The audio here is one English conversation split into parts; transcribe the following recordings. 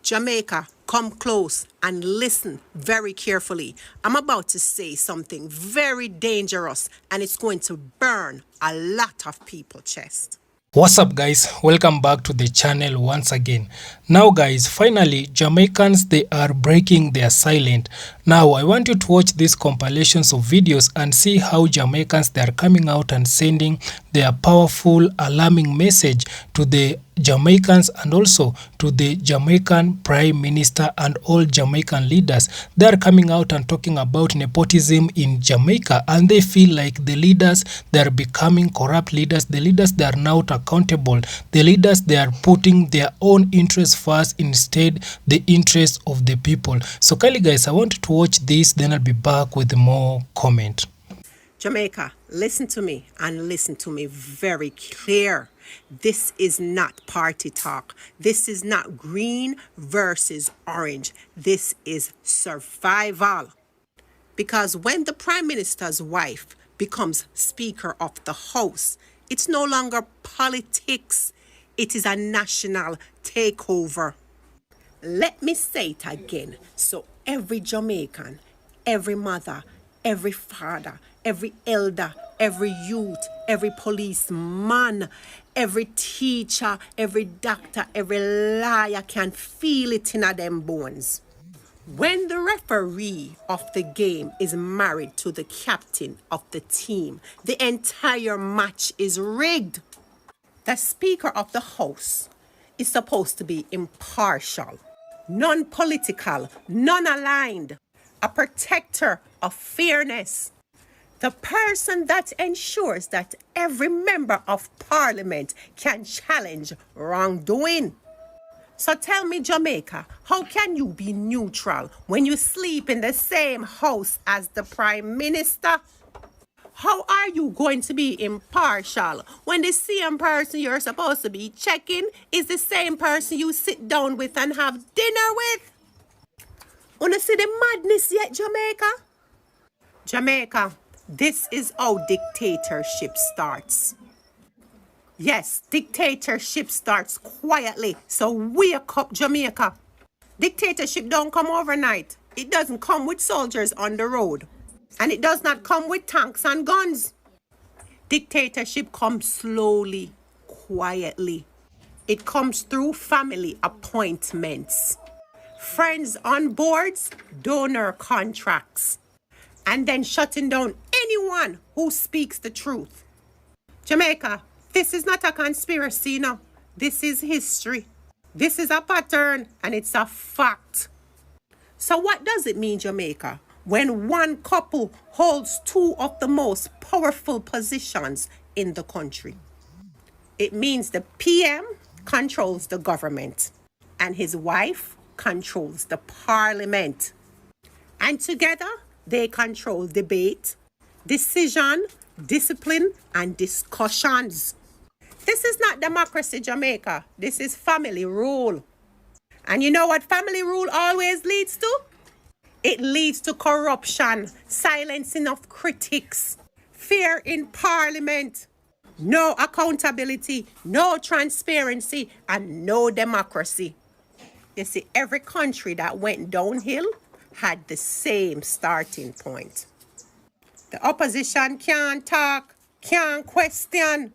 Jamaica, come close and listen very carefully. I'm about to say something very dangerous and it's going to burn a lot of people's chest. What's up guys, welcome back to the channel once again. Now guys, finally Jamaicans, they are breaking their silence. Now I want you to watch these compilations of videos and see how Jamaicans, they are coming out and sending their powerful alarming message to the Jamaicans and also to the Jamaican Prime Minister and all Jamaican leaders. They are coming out and talking about nepotism in Jamaica, and they feel like the leaders, they are becoming corrupt leaders. The leaders, they are not accountable. The leaders, they are putting their own interests first instead the interests of the people. So kindly guys, I want you to watch this, then I'll be back with more comment. Jamaica, listen to me and listen to me very clear. This is not party talk. This is not green versus orange. This is survival. Because when the Prime Minister's wife becomes Speaker of the House, it's no longer politics. It is a national takeover. Let me say it again. So every Jamaican, every mother, every father, every elder, every youth, every policeman, every teacher, every doctor, every lawyer can feel it in them bones. When the referee of the game is married to the captain of the team, the entire match is rigged. The Speaker of the House is supposed to be impartial, non-political, non-aligned, a protector of fairness. The person that ensures that every member of parliament can challenge wrongdoing. So tell me, Jamaica, how can you be neutral when you sleep in the same house as the Prime Minister? How are you going to be impartial when the same person you're supposed to be checking is the same person you sit down with and have dinner with? Wanna see the madness yet, Jamaica? Jamaica, this is how dictatorship starts. Yes, dictatorship starts quietly. So wake up, Jamaica. Dictatorship don't come overnight. It doesn't come with soldiers on the road. And it does not come with tanks and guns. Dictatorship comes slowly, quietly. It comes through family appointments, friends on boards, donor contracts, and then shutting down anyone who speaks the truth. Jamaica, this is not a conspiracy, no. This is history. This is a pattern and it's a fact. So what does it mean, Jamaica, when one couple holds two of the most powerful positions in the country? It means the PM controls the government and his wife controls the parliament. And together, they control debate, decision, discipline, and discussions. This is not democracy, Jamaica. This is family rule. And you know what family rule always leads to? It leads to corruption, silencing of critics, fear in parliament, no accountability, no transparency, and no democracy. You see, every country that went downhill had the same starting point. The opposition can't talk, can't question,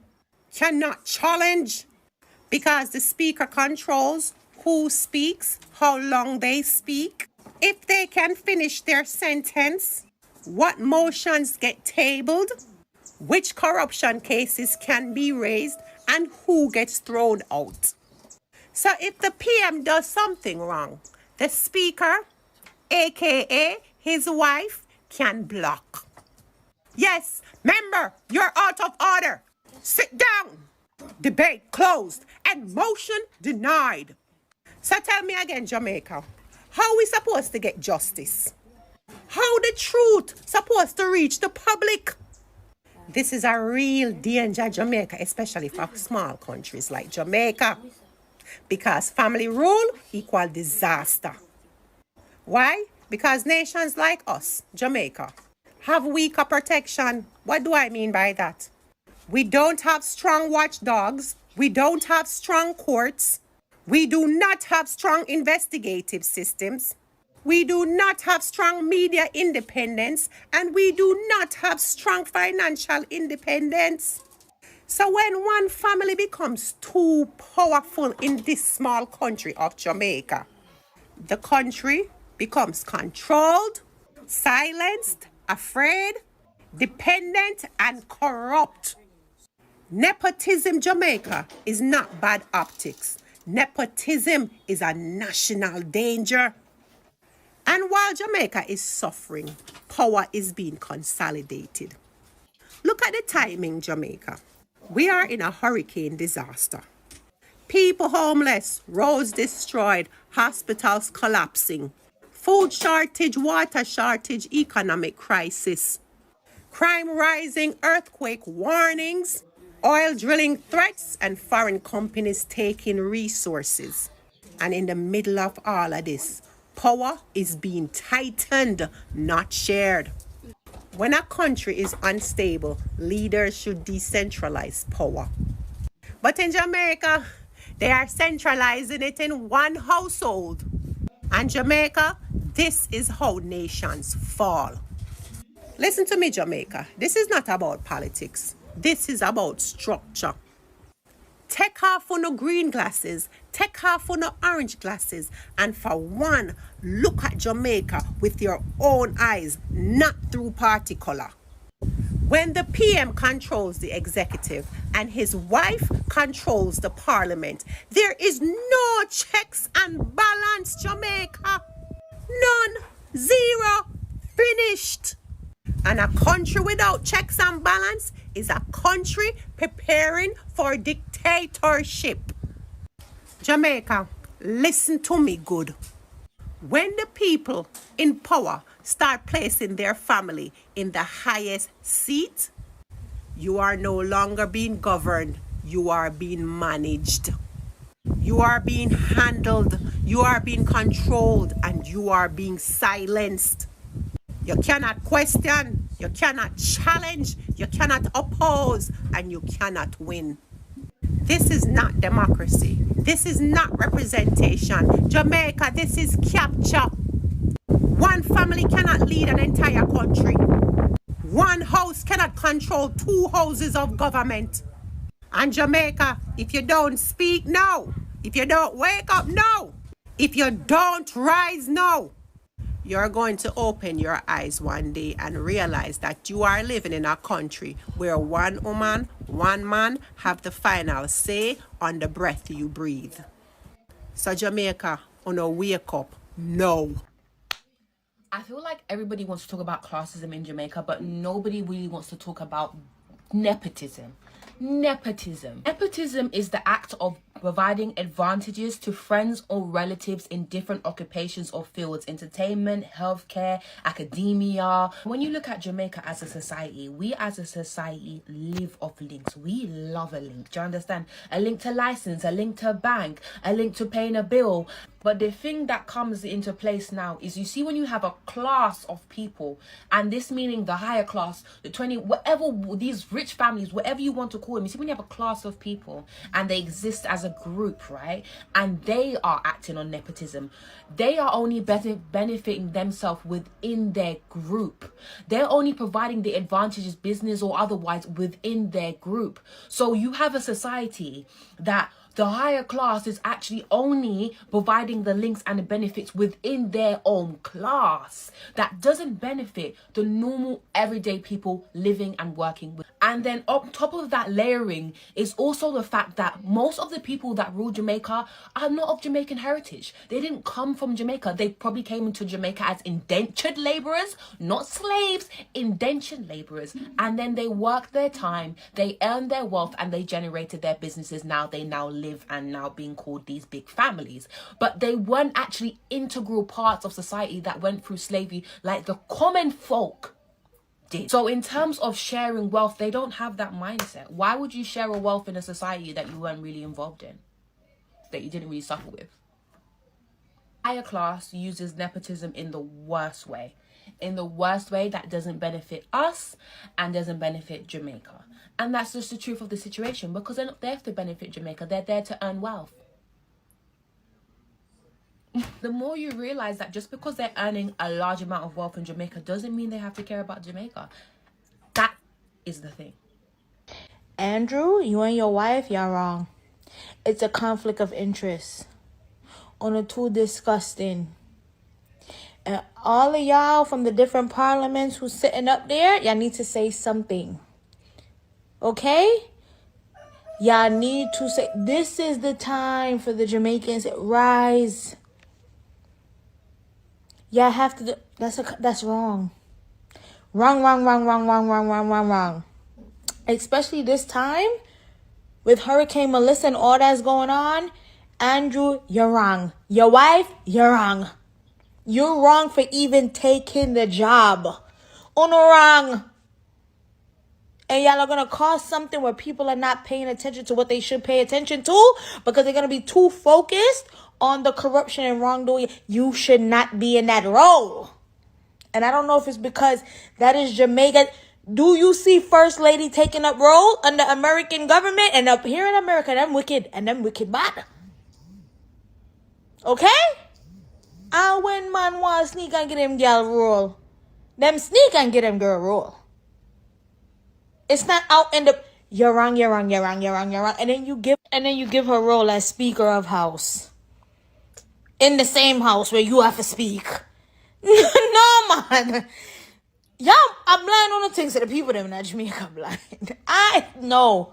cannot challenge, because the speaker controls who speaks, how long they speak, if they can finish their sentence, what motions get tabled, which corruption cases can be raised, and who gets thrown out. So if the PM does something wrong, the speaker, aka his wife, can block. Yes, member, you're out of order. Sit down. Debate closed and motion denied. So tell me again, Jamaica, how are we supposed to get justice? How the truth supposed to reach the public? This is a real danger, Jamaica, especially for small countries like Jamaica, because family rule equal disaster. Why? Because nations like us, Jamaica, have weaker protection. What do I mean by that? We don't have strong watchdogs. We don't have strong courts. We do not have strong investigative systems. We do not have strong media independence, and we do not have strong financial independence. So when one family becomes too powerful in this small country of Jamaica, the country becomes controlled, silenced, afraid, dependent, and corrupt. Nepotism Jamaica is not bad optics. Nepotism is a national danger. And while Jamaica is suffering, power is being consolidated. Look at the timing, Jamaica. We are in a hurricane disaster. People homeless, roads destroyed, hospitals collapsing, food shortage, water shortage, economic crisis, crime rising, earthquake warnings, oil drilling threats, and foreign companies taking resources. And in the middle of all of this, power is being tightened, not shared. When a country is unstable, leaders should decentralize power. But in Jamaica, they are centralizing it in one household. And Jamaica, this is how nations fall. Listen to me, Jamaica. This is not about politics. This is about structure. Take off on the green glasses, take off on the orange glasses, and for one, look at Jamaica with your own eyes, not through party color. When the PM controls the executive and his wife controls the parliament, there is no checks and balance, Jamaica. None. Zero. Finished. And a country without checks and balance is a country preparing for dictatorship. Jamaica, listen to me good. When the people in power start placing their family in the highest seat, you are no longer being governed, you are being managed. You are being handled, you are being controlled, and you are being silenced. You cannot question, you cannot challenge, you cannot oppose, and you cannot win. This is not democracy. This is not representation. Jamaica, this is capture. One family cannot lead an entire country. One house cannot control two houses of government. And Jamaica, if you don't speak, no. If you don't wake up, no. If you don't rise, no. You're going to open your eyes one day and realize that you are living in a country where one woman, one man have the final say on the breath you breathe. So Jamaica, wake up now. I feel like everybody wants to talk about classism in Jamaica, but nobody really wants to talk about nepotism. Nepotism is the act of providing advantages to friends or relatives in different occupations or fields: entertainment, healthcare, academia. When you look at Jamaica as a society, we as a society live off links. We love a link. Do you understand? A link to license, a link to a bank, a link to paying a bill. But the thing that comes into place now is, you see, when you have a class of people, and this meaning the higher class, the 20, whatever, these rich families, whatever you want to call them, you see, when you have a class of people and they exist as a group, right, and they are acting on nepotism, they are only benefiting themselves within their group. They're only providing the advantages, business or otherwise, within their group. So you have a society that the higher class is actually only providing the links and the benefits within their own class. That doesn't benefit the normal everyday people living and working with. And then on top of that layering is also the fact that most of the people that rule Jamaica are not of Jamaican heritage. They didn't come from Jamaica. They probably came into Jamaica as indentured laborers, not slaves, indentured laborers. And then they worked their time, they earned their wealth, and they generated their businesses. They now live and now being called these big families. But they weren't actually integral parts of society that went through slavery like the common folk did. So in terms of sharing wealth, they don't have that mindset. Why would you share a wealth in a society that you weren't really involved in, that you didn't really suffer with? Higher class uses nepotism in the worst way. In the worst way that doesn't benefit us and doesn't benefit Jamaica. And that's just the truth of the situation, because they're not there to benefit Jamaica. They're there to earn wealth. The more you realize that just because they're earning a large amount of wealth in Jamaica doesn't mean they have to care about Jamaica. That is the thing. Andrew, you and your wife, y'all wrong. It's a conflict of interest. On a too disgusting. And all of y'all from the different parliaments who's sitting up there, y'all need to say something. Okay? Y'all need to say, this is the time for the Jamaicans to rise. Y'all have to do, that's wrong. Wrong. Especially this time with Hurricane Melissa and all that's going on. Andrew, you're wrong. Your wife, you're wrong. You're wrong for even taking the job. Uno wrong. And y'all are going to cause something where people are not paying attention to what they should pay attention to because they're going to be too focused on the corruption and wrongdoing. You should not be in that role. And I don't know if it's because that is Jamaica. Do you see First Lady taking up role under American government? And up here in America, them wicked and them wicked bad. Okay? And when man want to sneak and get them girl role, them sneak and get them girl role. It's not out in the you're wrong. And then you give her role as Speaker of House. In the same house where you have to speak. No man. Y'all, I'm blind on the things that the people them in Jamaica blind. No.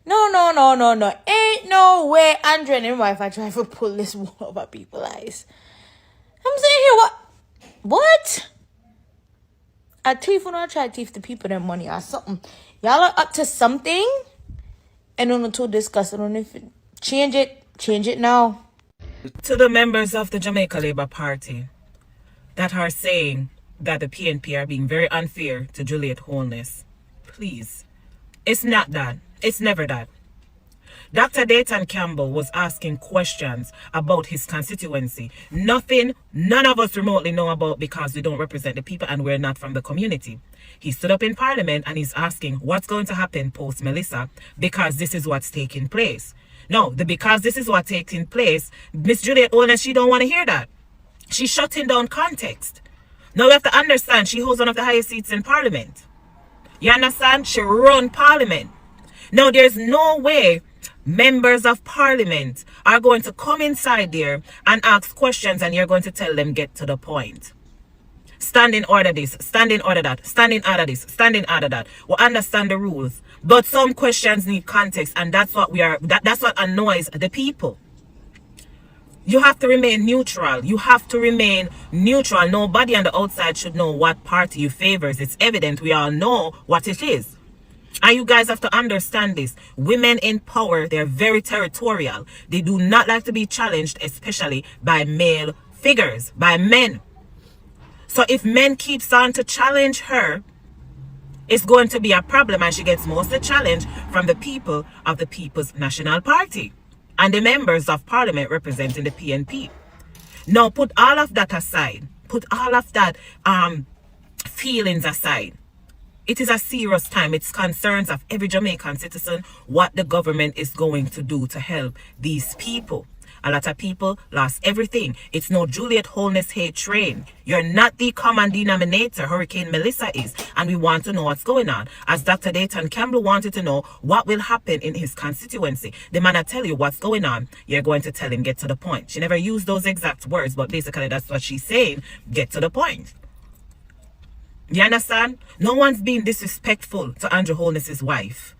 Ain't no way Andre and my wife I try to pull this wool over people's eyes. I'm saying here what? A thief will not try to thief the people their money or something. Y'all are up to something and on to discuss it. On if change it now. To the members of the Jamaica Labour Party that are saying that the PNP are being very unfair to Juliet Holness, please, it's not that. It's never that. Dr. Dayton Campbell was asking questions about his constituency. Nothing none of us remotely know about because we don't represent the people and we're not from the community. He stood up in Parliament and he's asking what's going to happen post Melissa because this is what's taking place. No, because this is what's taking place, Miss Juliet Holness, she don't want to hear that. She's shutting down context. Now we have to understand she holds one of the highest seats in Parliament. You understand? She run Parliament. Now there's no way members of Parliament are going to come inside there and ask questions and you're going to tell them get to the point. Stand in order this, stand in order that, stand in order this, stand in order that. We understand the rules. But some questions need context and that's what that's what annoys the people. You have to remain neutral. You have to remain neutral. Nobody on the outside should know what party you favors. It's evident. We all know what it is. And you guys have to understand this. Women in power, they're very territorial. They do not like to be challenged, especially by male figures, by men. So if men keeps on to challenge her, it's going to be a problem and she gets most of the challenge from the people of the People's National Party and the members of Parliament representing the PNP. Now put all of that aside. Put all of that feelings aside. It is a serious time. It's concerns of every Jamaican citizen what the government is going to do to help these people. A lot of people lost everything. It's no Juliet Holness hate train. You're not the common denominator Hurricane Melissa is. And we want to know what's going on. As Dr. Dayton Campbell wanted to know what will happen in his constituency. The man will tell you what's going on. You're going to tell him get to the point. She never used those exact words, but basically that's what she's saying. Get to the point. You understand? No one's being disrespectful to Andrew Holness's wife.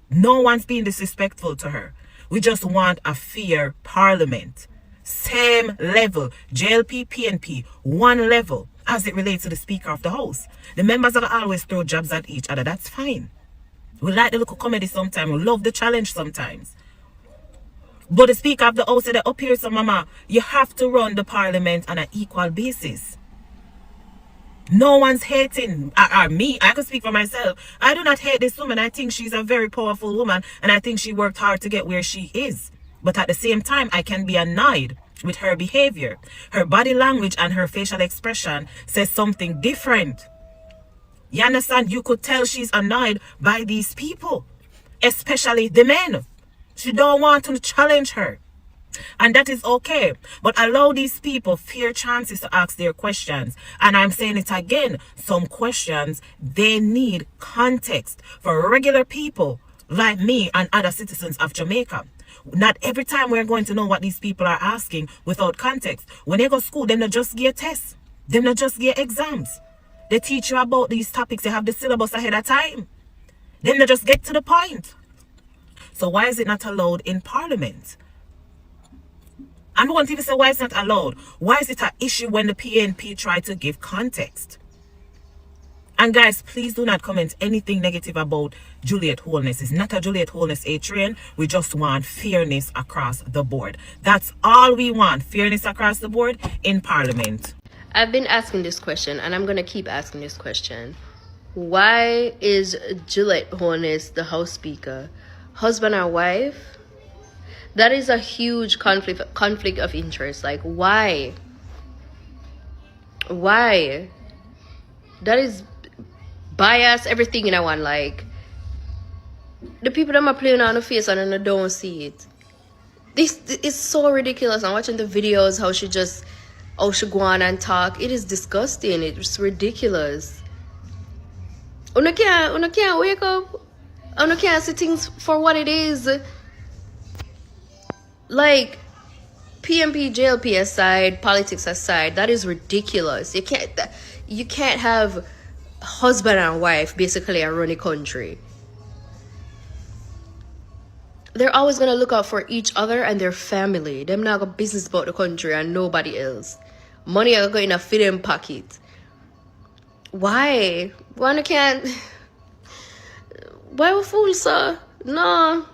No one's being disrespectful to her. We just want a fair parliament. Same level. JLP, PNP, one level as it relates to the Speaker of the House. The members are always throw jabs at each other. That's fine. We like the little comedy sometimes. We love the challenge sometimes. But the Speaker of the House said up here, so mama, you have to run the parliament on an equal basis. No one's hating me. I can speak for myself. I do not hate this woman. I think she's a very powerful woman and I think she worked hard to get where she is. But at the same time, I can be annoyed with her behavior. Her body language and her facial expression says something different. You understand? You could tell she's annoyed by these people, especially the men. She don't want to challenge her. And that is okay. But allow these people fair chances to ask their questions. And I'm saying it again, some questions, they need context for regular people like me and other citizens of Jamaica. Not every time we're going to know what these people are asking without context. When they go to school, them not just get tests. Them not just get exams. They teach you about these topics. They have the syllabus ahead of time. Then they just get to the point. So why is it not allowed in Parliament? I don't want to even say why it's not allowed. Why is it an issue when the PNP try to give context? And guys, please do not comment anything negative about Juliet Holness. It's not a Juliet Holness A train. We just want fairness across the board. That's all we want. Fairness across the board in Parliament. I've been asking this question, and I'm going to keep asking this question. Why is Juliet Holness the House Speaker? Husband or wife? That is a huge conflict of interest. Like, why? Why? That is bias, everything in one. Like, the people that are playing on the face and I don't see it. This is so ridiculous. I'm watching the videos, how she go on and talk. It is disgusting. It's ridiculous. Una can't wake up. Una can't see things for what it is. Like, PMP, JLP aside, politics aside, that is ridiculous. You can't have husband and wife basically run a country. They're always gonna look out for each other and their family. Them not got business about the country and nobody else. Money are going to fit in pocket. Why? Why can't? Why we fool, sir? No.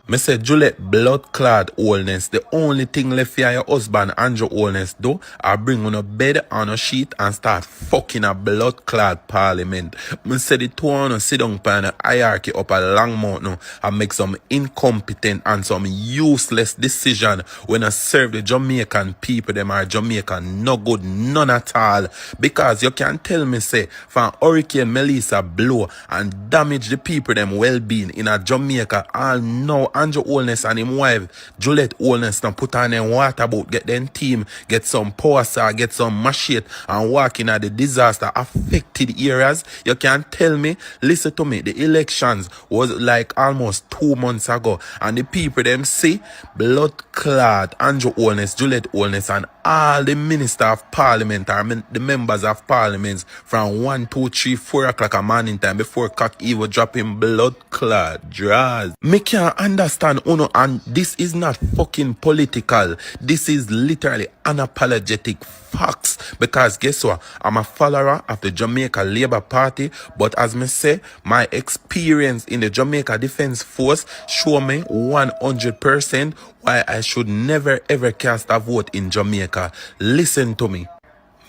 Me say Juliet blood clad Holness. The only thing left for your husband Andrew Holness do are bring on a bed on a sheet and start fucking a blood clad parliament. Me say the two on a sit down pan a hierarchy up a long mountain and make some incompetent and some useless decision when I serve the Jamaican people. Them are Jamaican no good, none at all. Because you can tell me say from Hurricane Melissa blow and damage the people them well-being in a Jamaica all now. Andrew Holness and him wife Juliet Holness now put on them water boat, get them team, get some power saw, get some machete and walk in at the disaster affected areas. You can tell me, listen to me, the elections was like almost 2 months ago and the people them see blood clad Andrew Holness, Juliet Holness and all the minister of parliament or the members of parliaments from 1, 2, 3, 4 o'clock a morning time before cock even dropping blood clad draws. Me can't understand uno, and this is not fucking political. This is literally unapologetic facts. Because guess what? I'm a follower of the Jamaica Labour Party, but as me say, my experience in the Jamaica Defence Force show me 100% why I should never ever cast a vote in Jamaica. Listen to me.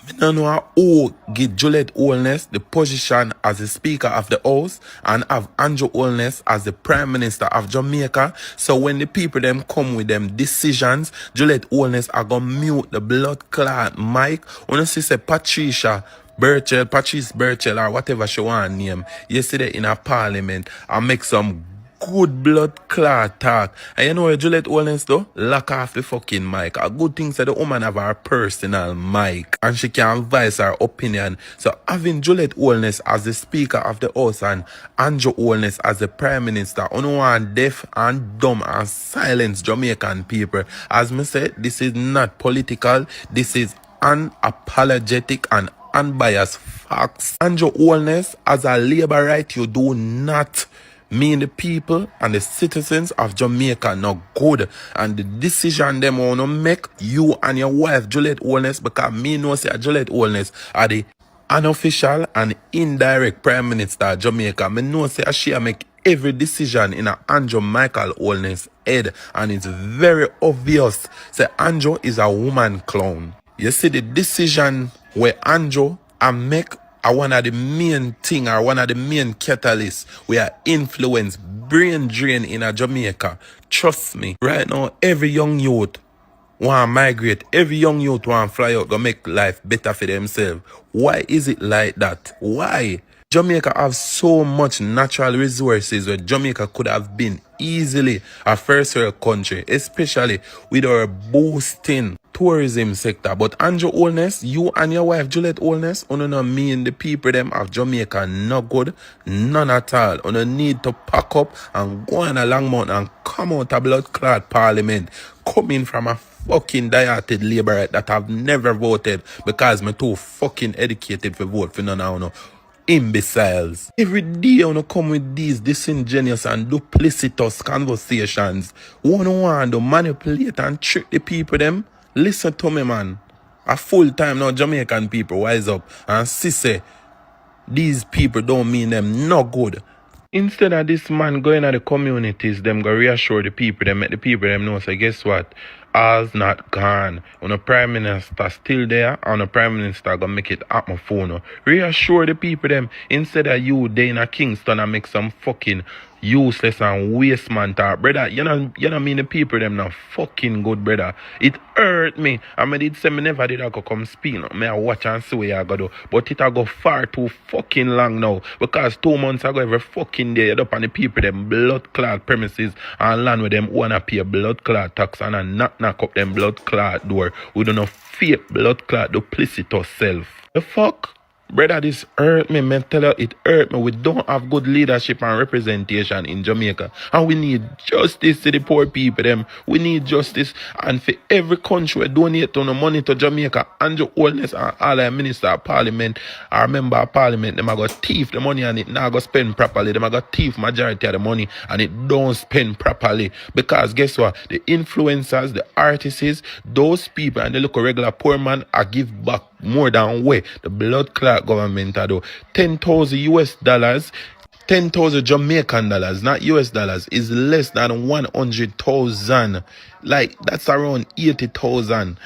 I don't know who give Juliet Holness the position as the Speaker of the House and have Andrew Holness as the Prime Minister of Jamaica. So when the people them come with them decisions, Juliet Holness are gonna mute the blood clot mic. When you see say Patrice Birchell or whatever she want name yesterday in a parliament and make some good blood clot talk. And you know what Juliet Holness do? Lock off the fucking mic. A good thing that the woman have her personal mic and she can voice her opinion. So having Juliet Holness as the Speaker of the House and Andrew Holness as the Prime Minister, you know, and deaf and dumb and silence Jamaican people. As me said, this is not political. This is unapologetic and unbiased facts. Andrew Holness, as a labor right, you do not mean the people and the citizens of Jamaica not good, and the decision them wanna make you and your wife Juliet Holness, because me know say Juliet Holness are the unofficial and indirect Prime Minister of Jamaica. Me know say she make every decision in a Andrew Michael Holness head, and it's very obvious say Andrew is a woman clown. You see the decision where Andrew and make are one of the main thing or one of the main catalysts we are influence brain drain in a Jamaica. Trust me. Right now, every young youth want to migrate. Every young youth want to fly out to make life better for themselves. Why is it like that? Why? Jamaica have so much natural resources where Jamaica could have been easily a first world country, especially with our boosting tourism sector. But Andrew Holness, you and your wife Juliet Holness, you know mean the people them of Jamaica no good, none at all. You need to pack up and go on a long mountain and come out of blood clot parliament, coming from a fucking dieted labor that have never voted because me too fucking educated for vote for none of you know. Imbeciles. Every day you come with these disingenuous and duplicitous conversations. One want to manipulate and trick the people them. Listen to me, man. A full time now Jamaican people wise up and see say these people don't mean them no good. Instead of this man going at the communities, them go reassure the people, them make the people them know, so guess what? All's not gone. When the Prime Minister still there, and the Prime Minister gonna make it happen for no. Reassure the people them, instead of you there in a Kingston and make some fucking useless and waste man talk. Brother, you know mean the people them not fucking good, brother. It hurt me. I mean, it say me never did I go come speak. No. Me I watch and see what I go do. But it I go far too fucking long now. Because 2 months ago, every fucking day, you up on the people them blood clot premises and land with them wanna pay blood clot tax and knock up them blood clot door. We don't know fake blood clot duplicitous self. The fuck? Brother, this hurt me, man. Tell you, it hurt me. We don't have good leadership and representation in Jamaica. And we need justice to the poor people, them. We need justice. And for every country we donate on the money to Jamaica, Andrew Holness and all the minister of parliament, our member of parliament, them are going to thief the money and it not going to spend properly. Them are going to thief majority of the money and it don't spend properly. Because guess what? The influencers, the artists, those people and the local regular poor man are give back more than way the blood clot government are do. $10,000 $10,000 Jamaican dollars, not US dollars, is less than 100,000. Like that's around 80,000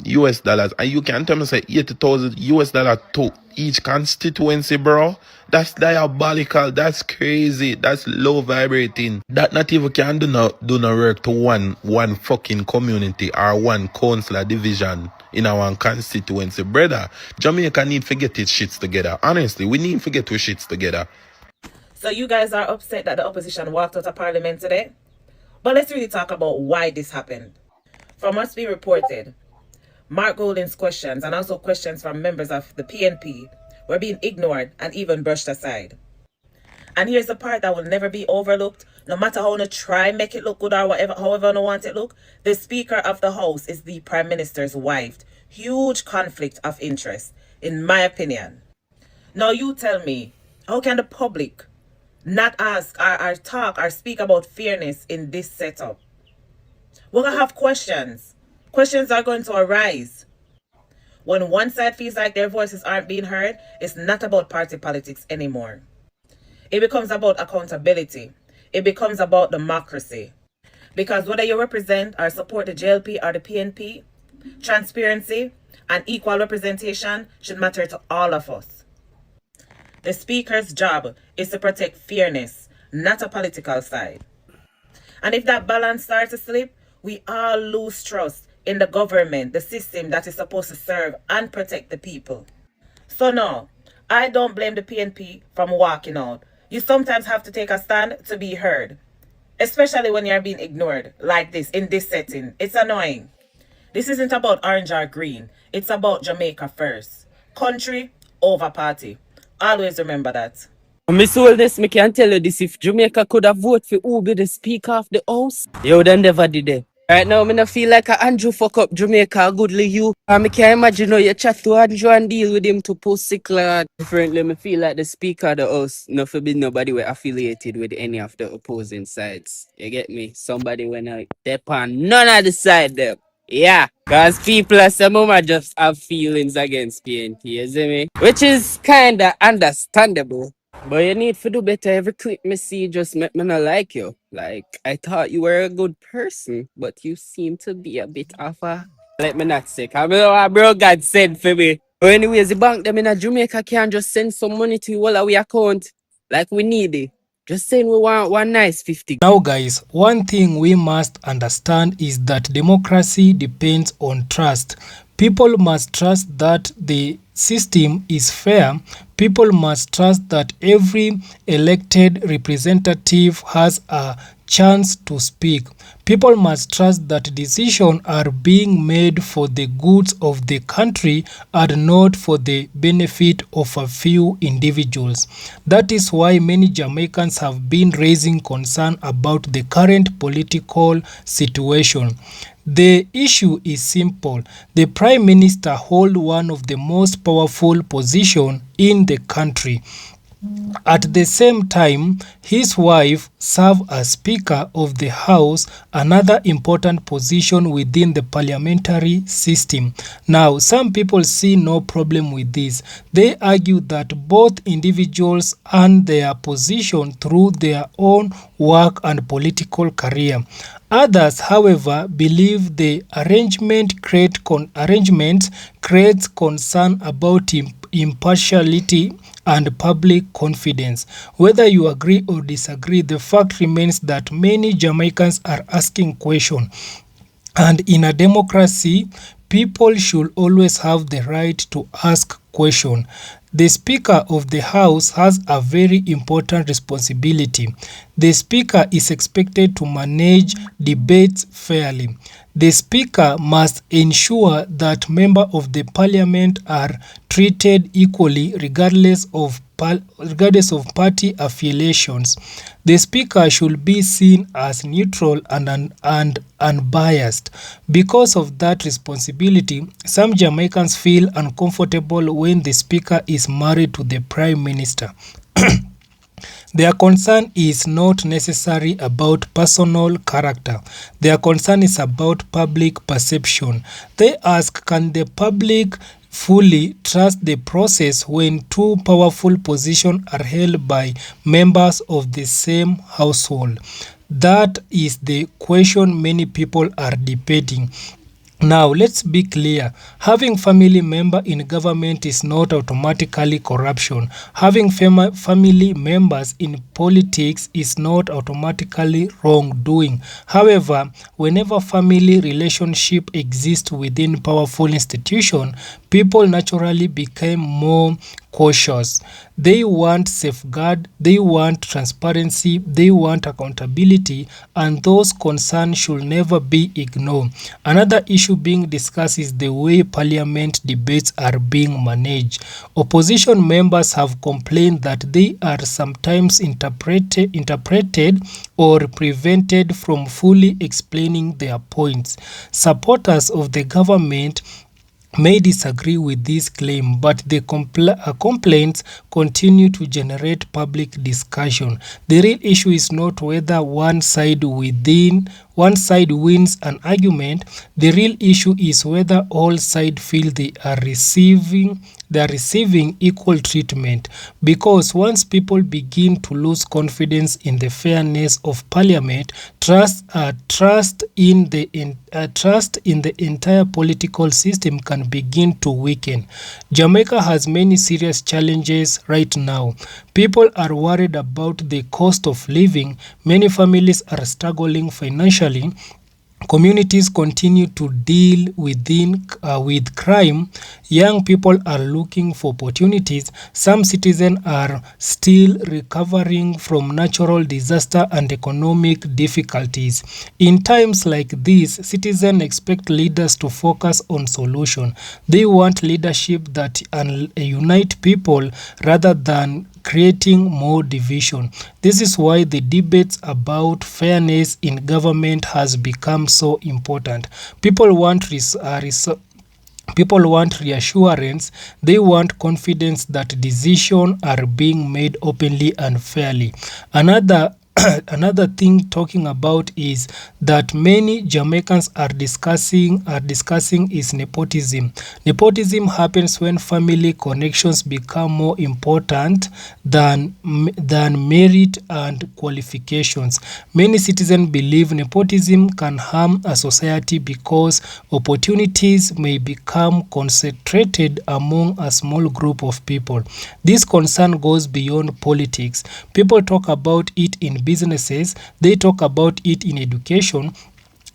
US dollars. And you can tell me say 80,000 US dollars to each constituency, bro. That's diabolical. That's crazy. That's low vibrating. That not even can do no work to one fucking community or one council division in our constituency, brother. Jamaica need to get its shits together. Honestly, we need to get our shits together. So you guys are upset that the opposition walked out of parliament today? But let's really talk about why this happened. From what's been reported, Mark Golding's questions and also questions from members of the PNP were being ignored and even brushed aside. And here's the part that will never be overlooked. No matter how you try make it look good or whatever, however you want it look, the Speaker of the House is the Prime Minister's wife. Huge conflict of interest, in my opinion. Now you tell me, how can the public not ask or talk or speak about fairness in this setup? We're going to have questions. Questions are going to arise. When one side feels like their voices aren't being heard, it's not about party politics anymore. It becomes about accountability. It becomes about democracy. Because whether you represent or support the JLP or the PNP, transparency and equal representation should matter to all of us. The Speaker's job is to protect fairness, not a political side. And if that balance starts to slip, we all lose trust in the government, the system that is supposed to serve and protect the people. So no, I don't blame the PNP from walking out. You sometimes have to take a stand to be heard, especially when you're being ignored like this in this setting. It's annoying. This isn't about orange or green. It's about Jamaica first. Country over party. Always remember that. Miss Holness, me can tell you this, if Jamaica could have voted for who be the Speaker of the House, you would have never did it. Right now, me not feel like a Andrew fuck up Jamaica goodly you. And me can imagine how you chat to Andrew and deal with him to post sick lad. Differently, me feel like the Speaker of the House not for be nobody were affiliated with any of the opposing sides. You get me? Somebody when I dep on none of the side them. Yeah, cause people are some of them just have feelings against PNP, you see me? Which is kinda understandable. But you need to do better. Every clip me see just make me not like you. Like, I thought you were a good person, but you seem to be a bit of a... Let me not say, I know what bro God sent for me. But anyways, the bank them in a Jamaica can just send some money to all our account. Like we need it. Just saying we want one nice 50. Now guys, one thing we must understand is that democracy depends on trust. People must trust that the system is fair, people must trust that every elected representative has a chance to speak. People must trust that decisions are being made for the goods of the country and not for the benefit of a few individuals. That is why many Jamaicans have been raising concern about the current political situation. The issue is simple. The Prime Minister holds one of the most powerful positions in the country. At the same time, his wife serves as Speaker of the House, another important position within the parliamentary system. Now, some people see no problem with this. They argue that both individuals earn their position through their own work and political career. Others, however, believe the arrangement creates concern about impartiality and public confidence. Whether you agree or disagree, the fact remains that many Jamaicans are asking questions. And in a democracy, people should always have the right to ask questions. The Speaker of the House has a very important responsibility. The Speaker is expected to manage debates fairly. The Speaker must ensure that members of the Parliament are treated equally regardless of party affiliations. The Speaker should be seen as neutral and unbiased. Because of that responsibility, some Jamaicans feel uncomfortable when the Speaker is married to the Prime Minister. Their concern is not necessarily about personal character. Their concern is about public perception. They ask, can the public fully trust the process when two powerful positions are held by members of the same household? That is the question many people are debating. Now, let's be clear. Having family member in government is not automatically corruption. Having family members in politics is not automatically wrongdoing. However, whenever family relationship exists within powerful institution, people naturally become more cautious. They want safeguard, they want transparency, they want accountability, and those concerns should never be ignored. Another issue being discussed is the way parliament debates are being managed. Opposition members have complained that they are sometimes interpreted or prevented from fully explaining their points. Supporters of the government may disagree with this claim, but the complaints continue to generate public discussion. The real issue is not whether one side wins an argument. The real issue is whether all sides feel they are receiving equal treatment. Because once people begin to lose confidence in the fairness of parliament, trust in the entire political system can begin to weaken. Jamaica has many serious challenges right now. People are worried about the cost of living. Many families are struggling financially. Communities continue to deal with crime. Young people are looking for opportunities. Some citizens are still recovering from natural disaster and economic difficulties. In times like these, citizens expect leaders to focus on solutions. They want leadership that unite people rather than creating more division. This is why the debates about fairness in government has become so important. People want reassurance. They want confidence that decisions are being made openly and fairly. Another thing talking about is that many Jamaicans are discussing is nepotism. Nepotism happens when family connections become more important than merit and qualifications. Many citizens believe nepotism can harm a society because opportunities may become concentrated among a small group of people. This concern goes beyond politics. People talk about it in businesses, they talk about it in education,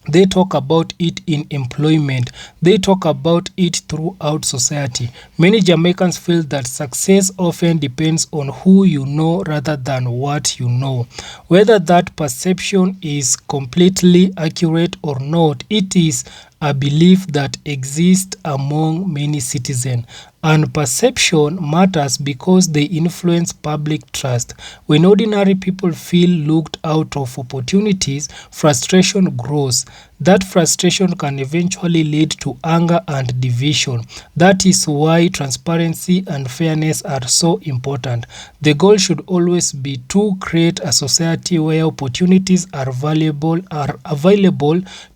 They talk about it in employment. They talk about it throughout society. Many Jamaicans feel that success often depends on who you know rather than what you know. Whether that perception is completely accurate or not, it is a belief that exists among many citizens. And perception matters because they influence public trust. When ordinary people feel looked out of opportunities, frustration grows. That frustration can eventually lead to anger and division. That is why transparency and fairness are so important. The goal should always be to create a society where opportunities are available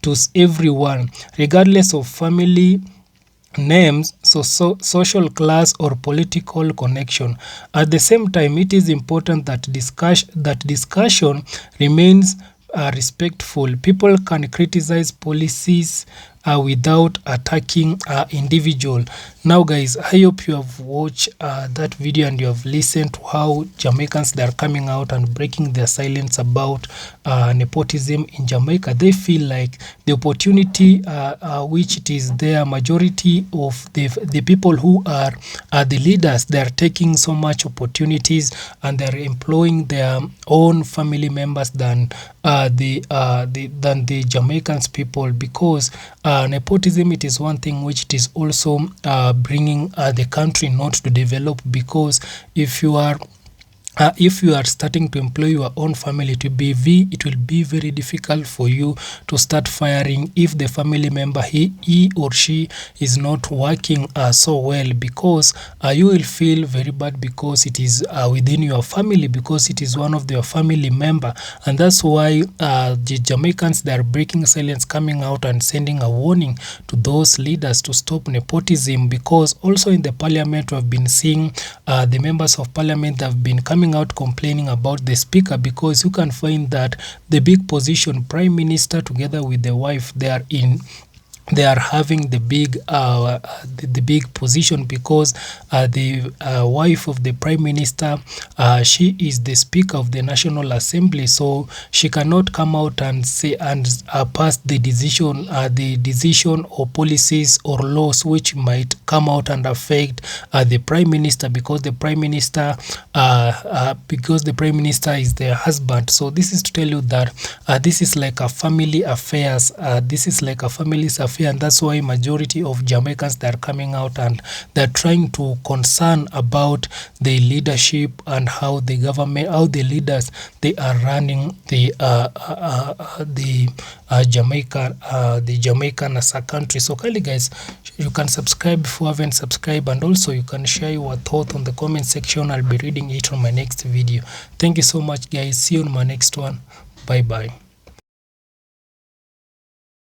to everyone, regardless of family names, social class or political connection. At the same time, it is important that discussion remains respectful. People can criticize policies without attacking individual. Now guys, I hope you have watched that video and you have listened to how Jamaicans, they are coming out and breaking their silence about nepotism in Jamaica. They feel like the opportunity which it is their majority of the people who are the leaders, they are taking so much opportunities and they are employing their own family members than the Jamaicans people, because nepotism, it is one thing which it is also bringing the country not to develop, because if you are starting to employ your own family, it will be very difficult for you to start firing if the family member he or she is not working so well, because you will feel very bad because it is within your family, because it is one of your family member. And that's why the Jamaicans, they are breaking silence, coming out and sending a warning to those leaders to stop nepotism, because also in the parliament we have been seeing the members of parliament have been coming out complaining about the speaker, because you can find that the big position, prime minister together with the wife, they are having the big position, because the wife of the prime minister, she is the speaker of the National Assembly, so she cannot come out and say and pass the decision or policies or laws which might come out and affect the prime minister, because the prime minister is their husband. So this is to tell you that this is like a family affairs. This is like a family's affair, and that's why majority of Jamaicans, they are coming out and they're trying to concern about the leadership and how the government, how the leaders, they are running the Jamaican as a country. So kindly guys, you can subscribe if you haven't subscribed, and also you can share your thought on the comment section. I'll be reading it on my next video. Thank you so much guys. See you on my next one. Bye bye.